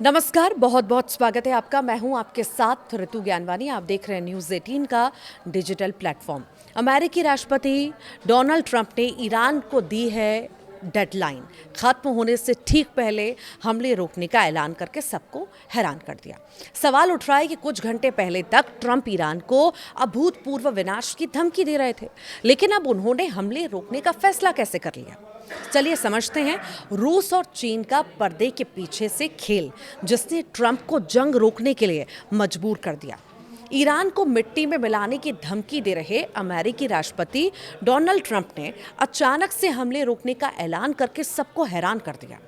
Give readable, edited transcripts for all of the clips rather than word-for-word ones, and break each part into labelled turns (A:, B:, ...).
A: नमस्कार, बहुत बहुत स्वागत है आपका। मैं हूं आपके साथ ऋतु ज्ञानवानी। आप देख रहे हैं न्यूज़ 18 का डिजिटल प्लेटफॉर्म। अमेरिकी राष्ट्रपति डोनाल्ड ट्रंप ने ईरान को दी है डेडलाइन। खत्म होने से ठीक पहले हमले रोकने का ऐलान करके सबको हैरान कर दिया। सवाल उठ रहा है कि कुछ घंटे पहले तक ट्रंप ईरान को अभूतपूर्व विनाश की धमकी दे रहे थे, लेकिन अब उन्होंने हमले रोकने का फैसला कैसे कर लिया। चलिए समझते हैं रूस और चीन का पर्दे के पीछे से खेल, जिसने ट्रंप को जंग रोकने के लिए मजबूर कर दिया। ईरान को मिट्टी में मिलाने की धमकी दे रहे अमेरिकी राष्ट्रपति डोनाल्ड ट्रंप ने अचानक से हमले रोकने का ऐलान करके सबको हैरान कर दिया।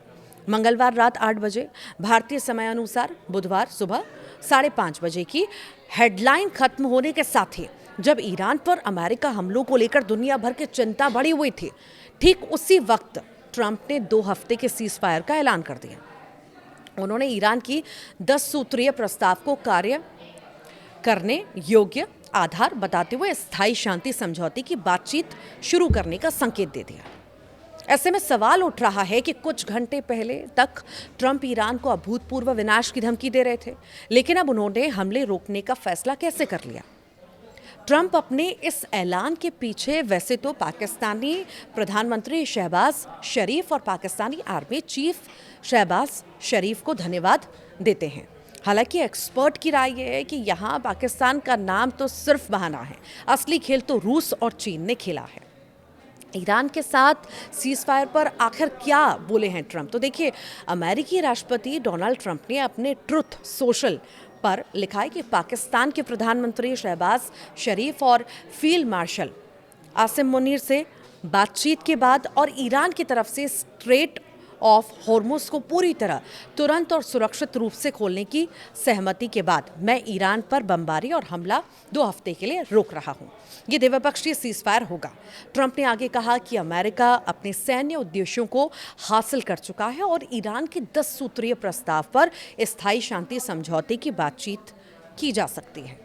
A: मंगलवार रात 8 बजे भारतीय समय अनुसार बुधवार सुबह 5:30 बजे की हेडलाइन खत्म होने के साथ ही जब ईरान पर अमेरिका हमलों को लेकर दुनिया भर की चिंता बढ़ी हुई थी, ठीक उसी वक्त ट्रंप ने 2 हफ्ते के सीज फायर का ऐलान कर दिया। उन्होंने ईरान की 10 सूत्रीय प्रस्ताव को कार्य करने योग्य आधार बताते हुए स्थायी शांति समझौते की बातचीत शुरू करने का संकेत दे दिया। ऐसे में सवाल उठ रहा है कि कुछ घंटे पहले तक ट्रंप ईरान को अभूतपूर्व विनाश की धमकी दे रहे थे, लेकिन अब उन्होंने हमले रोकने का फैसला कैसे कर लिया। ट्रंप अपने इस ऐलान के पीछे वैसे तो पाकिस्तानी प्रधानमंत्री शहबाज शरीफ और पाकिस्तानी आर्मी चीफ शहबाज शरीफ को धन्यवाद देते हैं। हालांकि एक्सपर्ट की राय यह है कि यहाँ पाकिस्तान का नाम तो सिर्फ बहाना है, असली खेल तो रूस और चीन ने खेला है। ईरान के साथ सीज फायर पर आखिर क्या बोले हैं ट्रंप, तो देखिए, अमेरिकी राष्ट्रपति डोनाल्ड ट्रंप ने अपने ट्रुथ सोशल पर लिखा है कि पाकिस्तान के प्रधानमंत्री शहबाज शरीफ और फील्ड मार्शल आसिम मुनीर से बातचीत के बाद और ईरान की तरफ से स्ट्रेट ऑफ हॉर्मुज को पूरी तरह तुरंत और सुरक्षित रूप से खोलने की सहमति के बाद मैं ईरान पर बमबारी और हमला 2 हफ्ते के लिए रोक रहा हूं। ये द्विपक्षीय सीज फायर होगा। ट्रंप ने आगे कहा कि अमेरिका अपने सैन्य उद्देश्यों को हासिल कर चुका है और ईरान के 10 सूत्रीय प्रस्ताव पर स्थायी शांति समझौते की बातचीत की जा सकती है।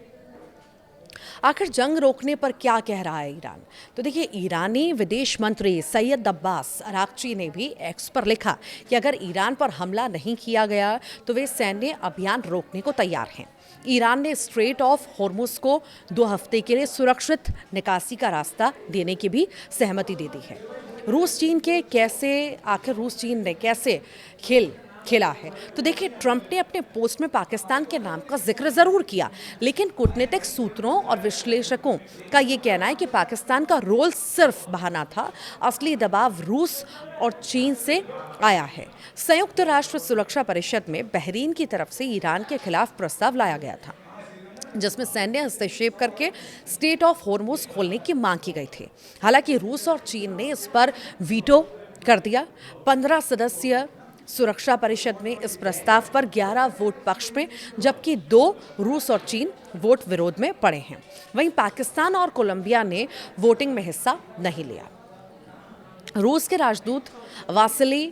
A: आखिर जंग रोकने पर क्या कह रहा है ईरान, तो देखिए, ईरानी विदेश मंत्री सैयद अब्बास अराक्ची ने भी एक्स पर लिखा कि अगर ईरान पर हमला नहीं किया गया तो वे सैन्य अभियान रोकने को तैयार हैं। ईरान ने स्ट्रेट ऑफ हॉर्मुज को 2 हफ्ते के लिए सुरक्षित निकासी का रास्ता देने की भी सहमति दे दी है। रूस चीन ने कैसे खेला है, तो देखिए, ट्रंप ने अपने पोस्ट में पाकिस्तान के नाम का जिक्र जरूर किया, लेकिन कूटनीतिक सूत्रों और विश्लेषकों का ये कहना है कि पाकिस्तान का रोल सिर्फ बहाना था। असली दबाव रूस और चीन से आया है। संयुक्त राष्ट्र सुरक्षा परिषद में बहरीन की तरफ से ईरान के खिलाफ प्रस्ताव लाया गया था, जिसमें सैन्य हस्तक्षेप करके स्ट्रेट ऑफ हॉर्मुज खोलने की मांग की गई थी। हालांकि रूस और चीन ने इस पर वीटो कर दिया। 15 सदस्यीय सुरक्षा परिषद में इस प्रस्ताव पर 11 वोट पक्ष में, जबकि 2 रूस और चीन वोट विरोध में पड़े हैं। वहीं पाकिस्तान और कोलंबिया ने वोटिंग में हिस्सा नहीं लिया। रूस के राजदूत वासिली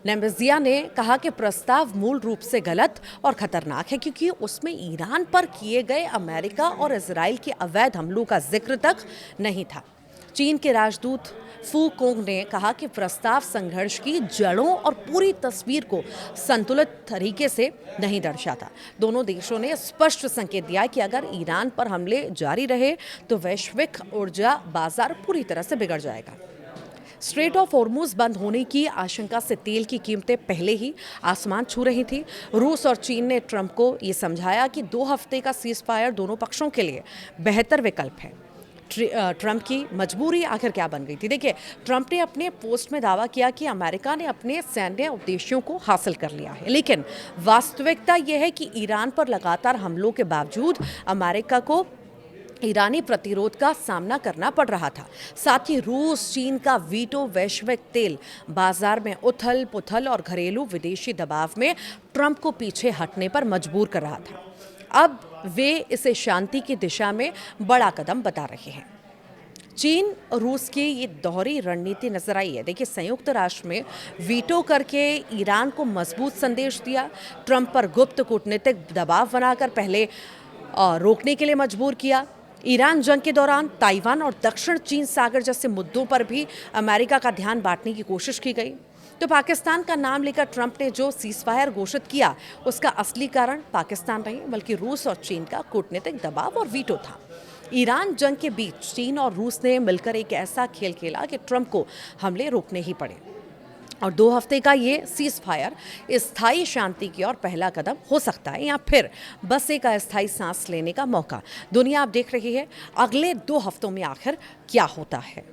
A: नेमेजिया ने कहा कि प्रस्ताव मूल रूप से गलत और खतरनाक है, क्योंकि उसमें ईरान पर किए गए अमेरिका और इजराइल के अवैध हमलों का जिक्र तक नहीं था। चीन के राजदूत फू कोंग ने कहा कि प्रस्ताव संघर्ष की जड़ों और पूरी तस्वीर को संतुलित तरीके से नहीं दर्शाता। दोनों देशों ने स्पष्ट संकेत दिया कि अगर ईरान पर हमले जारी रहे तो वैश्विक ऊर्जा बाजार पूरी तरह से बिगड़ जाएगा। स्ट्रेट ऑफ हॉर्मुज बंद होने की आशंका से तेल की कीमतें पहले ही आसमान छू रही थी। रूस और चीन ने ट्रंप को ये समझाया कि 2 हफ्ते का सीज फायर दोनों पक्षों के लिए बेहतर विकल्प है। ट्रंप की मजबूरी आखिर क्या बन गई थी, देखिए, ट्रंप ने अपने पोस्ट में दावा किया कि अमेरिका ने अपने सैन्य उद्देश्यों को हासिल कर लिया है, लेकिन वास्तविकता यह है कि ईरान पर लगातार हमलों के बावजूद अमेरिका को ईरानी प्रतिरोध का सामना करना पड़ रहा था। साथ ही रूस चीन का वीटो वैश्विक तेल बाजार में उथल पुथल और घरेलू विदेशी दबाव में ट्रंप को पीछे हटने पर मजबूर कर रहा था। अब वे इसे शांति की दिशा में बड़ा कदम बता रहे हैं। चीन रूस की ये दोहरी रणनीति नजर आई है। देखिए, संयुक्त राष्ट्र में वीटो करके ईरान को मजबूत संदेश दिया, ट्रंप पर गुप्त कूटनीतिक दबाव बनाकर पहले रोकने के लिए मजबूर किया। ईरान जंग के दौरान ताइवान और दक्षिण चीन सागर जैसे मुद्दों पर भी अमेरिका का ध्यान बांटने की कोशिश की गई। तो पाकिस्तान का नाम लेकर ट्रंप ने जो सीज़फायर घोषित किया, उसका असली कारण पाकिस्तान नहीं बल्कि रूस और चीन का कूटनीतिक दबाव और वीटो था। ईरान जंग के बीच चीन और रूस ने मिलकर एक ऐसा खेल खेला कि ट्रंप को हमले रोकने ही पड़े। और 2 हफ्ते का ये सीज़ फायर स्थायी शांति की ओर पहला कदम हो सकता है, या फिर बस एक अस्थायी सांस लेने का मौका। दुनिया अब देख रही है अगले 2 हफ्तों में आखिर क्या होता है।